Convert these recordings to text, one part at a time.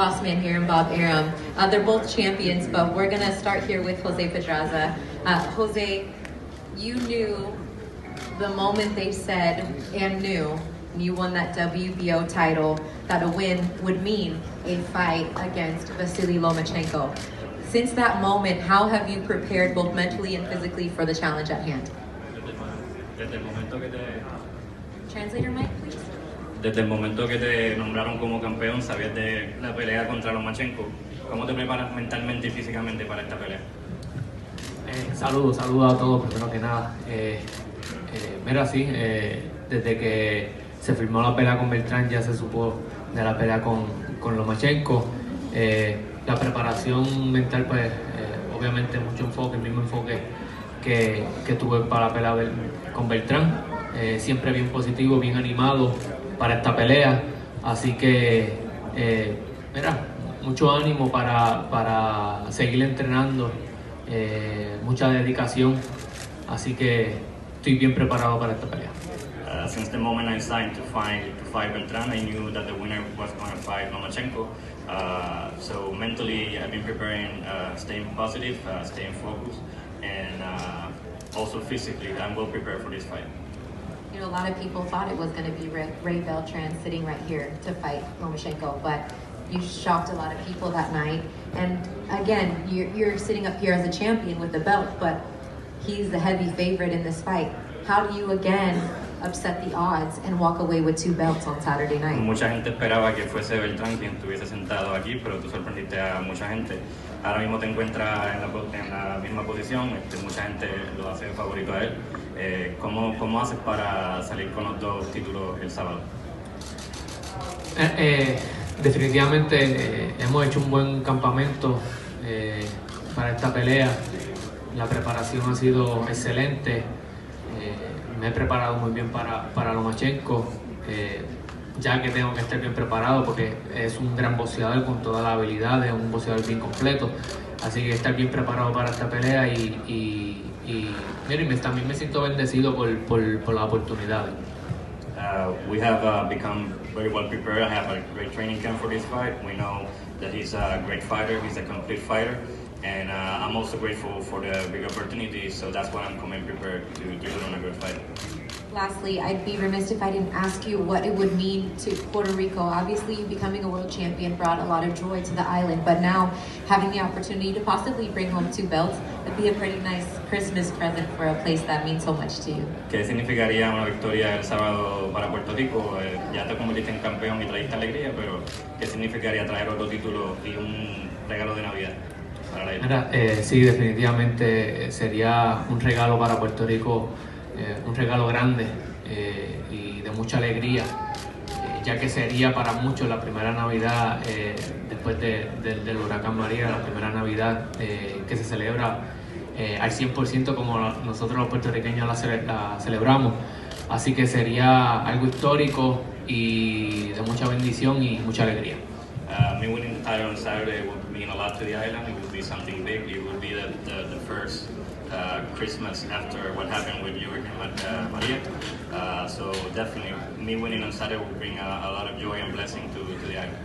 boss man here and Bob Arum. They're both champions, but we're going to start here with Jose Pedraza. Jose, you knew the moment they said and knew you won that WBO title that a win would mean a fight against Vasyl Lomachenko. Since that moment, how have you prepared both mentally and physically for the challenge at hand? Translator mic, please. Desde el momento que te nombraron como campeón, sabías de la pelea contra Lomachenko. ¿Cómo te preparas mentalmente y físicamente para esta pelea? Saludos a todos, primero que nada. Mira, sí, desde que se firmó la pelea con Beltrán ya se supo de la pelea con Lomachenko. La preparación mental, pues, obviamente mucho enfoque, el mismo enfoque que tuve para la pelea con Beltrán. Siempre bien positivo, bien animado para esta pelea. Así que, mira, mucho ánimo para seguir entrenando, mucha dedicación. Así que estoy bien preparado para esta pelea. Since the moment I signed to fight Beltrán, I knew that the winner was going to fight Lomachenko. So mentally, I've been preparing, staying positive, staying focused, and also physically, I'm well prepared for this fight. You know, a lot of people thought it was going to be Ray Beltran sitting right here to fight Lomachenko, but you shocked a lot of people that night. And again, you're sitting up here as a champion with the belt, but he's the heavy favorite in this fight. How do you again upset the odds and walk away with 2 belts on Saturday night? Mucha gente esperaba que fuese Beltrán quien estuviese sentado aquí, pero tú sorprendiste a mucha gente. Ahora mismo te encuentras en la misma posición, mucha gente lo hace favorito a él. ¿Cómo haces para salir con los 2 títulos el sábado? Definitivamente hemos hecho un buen campamento para esta pelea. La preparación ha sido excelente. Me he preparado muy bien para Lomachenko, ya que tengo que estar bien preparado porque es un gran boxeador con todas las habilidades, un boxeador bien completo. Así que estar bien preparado para esta pelea y miren, también me siento bendecido por la oportunidad. We have become very well prepared. I have a great training camp for this fight. We know that he's a great fighter, he's a complete fighter. And I'm also grateful for the big opportunity, so that's why I'm coming prepared to put on a good fight. Lastly, I'd be remiss if I didn't ask you what it would mean to Puerto Rico. Obviously, you becoming a world champion brought a lot of joy to the island, but now having the opportunity to possibly bring home 2 belts would be a pretty nice Christmas present for a place that means so much to you. ¿Qué significaría una victoria el sábado para Puerto Rico? Ya te convertiste en campeón y trajiste alegría, pero ¿qué significaría traer otro título y un regalo de Navidad? Mira, sí, definitivamente sería un regalo para Puerto Rico, un regalo grande y de mucha alegría, ya que sería para muchos la primera Navidad después del huracán María, la primera Navidad que se celebra al 100% como nosotros los puertorriqueños la celebramos. Así que sería algo histórico y de mucha bendición y mucha alegría. Me winning the title on Saturday would mean a lot to the island. It would be something big. It would be the first Christmas after what happened with Hurricane Maria. So definitely, me winning on Saturday would bring a lot of joy and blessing to the island.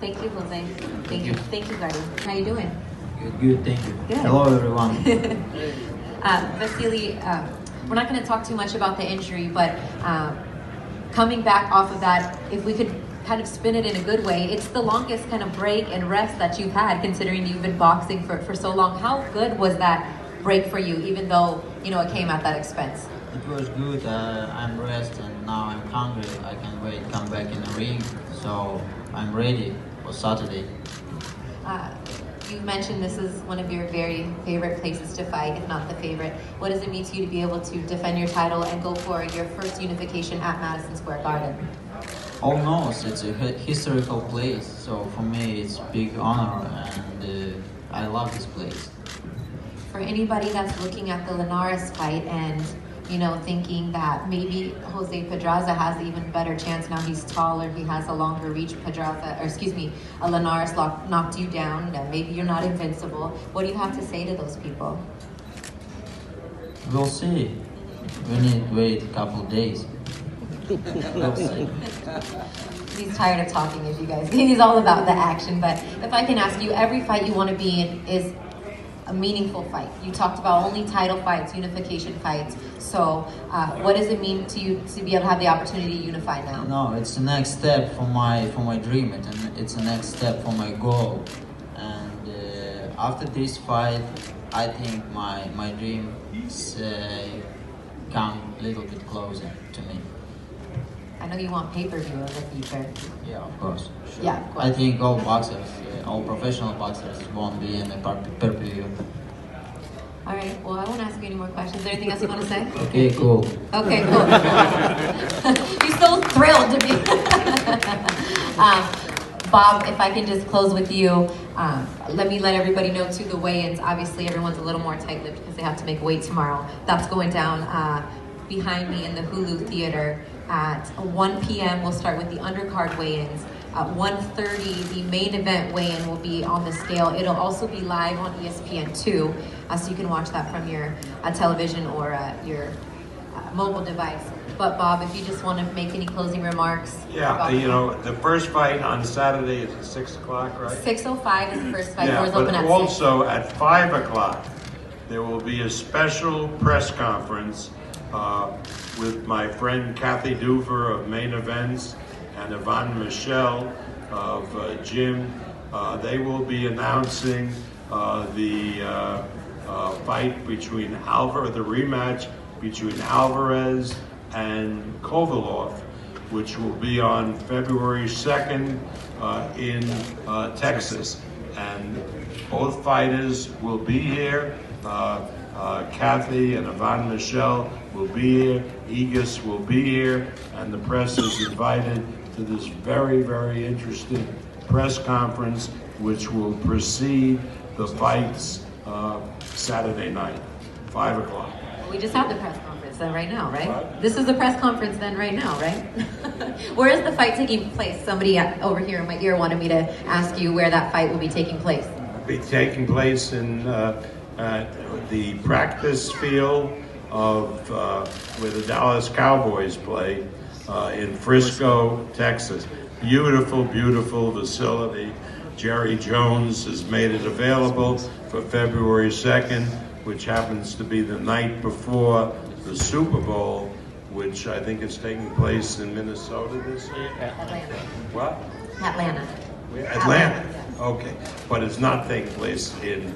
Thank you, Jose. Thank you. Thank you, buddy. How you doing? Good, thank you. Good. Hello, everyone. Vasyl, we're not going to talk too much about the injury, but coming back off of that, if we could kind of spin it in a good way, it's the longest kind of break and rest that you've had, considering you've been boxing for so long. How good was that break for you, even though, you know, it came at that expense? It was good. I'm rested and now I'm hungry. I can't wait to come back in the ring. So I'm ready for Saturday. You mentioned this is one of your very favorite places to fight, if not the favorite. What does it mean to you to be able to defend your title and go for your first unification at Madison Square Garden? Almost. It's a historical place. So for me, it's a big honor and I love this place. For anybody that's looking at the Linares fight and, you know, thinking that maybe Jose Pedraza has an even better chance now, he's taller, he has a longer reach. Linares knocked you down, and maybe you're not invincible. What do you have to say to those people? We'll see. We need to wait a couple of days. We'll see. he's tired of talking, if you guys. He's all about the action. But if I can ask you, every fight you want to be in is a meaningful fight. You talked about only title fights, unification fights. So what does it mean to you to be able to have the opportunity to unify now? No, it's the next step for my dream. It's the next step for my goal. And after this fight, I think my dream come a little bit closer to me. I know you want pay-per-view in the future. Yeah, of course. Sure. Yeah, of course. I think all boxers, all professional boxers want to be in a pay-per-view. All right, well, I won't ask you any more questions. Is there anything else you want to say? Okay, cool. Okay, cool. You're so thrilled to be. Bob, if I can just close with you, let everybody know too, the weigh-ins, obviously everyone's a little more tight-lipped because they have to make weight tomorrow. That's going down behind me in the Hulu Theater at 1 p.m. We'll start with the undercard weigh-ins. At 1:30, the main event weigh-in will be on the scale. It'll also be live on ESPN2, so you can watch that from your television or your mobile device. But Bob, if you just want to make any closing remarks. Yeah, you know, the first fight on Saturday is at 6 o'clock, right? 6:05 is the first fight. Yeah, Doors but open at 6. also at 5 o'clock, there will be a special press conference with my friend Kathy Duver of Main Events and Yvonne Michelle of Jim. They will be announcing the fight between the rematch between Alvarez and Kovalov, which will be on February 2nd in Texas. And both fighters will be here. Kathy and Yvonne Michelle will be here. Aegis will be here. And the press is invited to this very, very interesting press conference, which will precede the fights Saturday night, 5 o'clock. We just had the press conference then right now, right? What? This is the press conference then right now, right? Where is the fight taking place? Somebody over here in my ear wanted me to ask you where that fight will be taking place. It'll be taking place in the practice field of where the Dallas Cowboys play in Frisco, Texas. Beautiful, beautiful facility. Jerry Jones has made it available for February 2nd, which happens to be the night before the Super Bowl, which I think is taking place in Minnesota this year. Atlanta. What? Atlanta. Atlanta. Okay, but it's not taking place in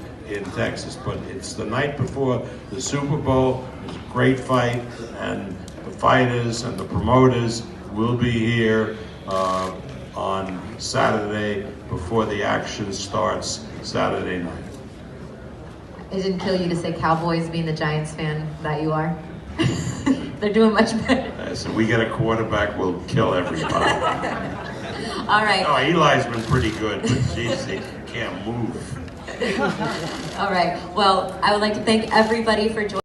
Texas, but it's the night before the Super Bowl. It's a great fight, and the fighters and the promoters will be here on Saturday before the action starts Saturday night. It didn't kill you to say Cowboys being the Giants fan that you are? They're doing much better. So we get a quarterback, we'll kill everybody. All right. Oh, Eli's been pretty good, but geez, he can't move. All right. Well, I would like to thank everybody for joining.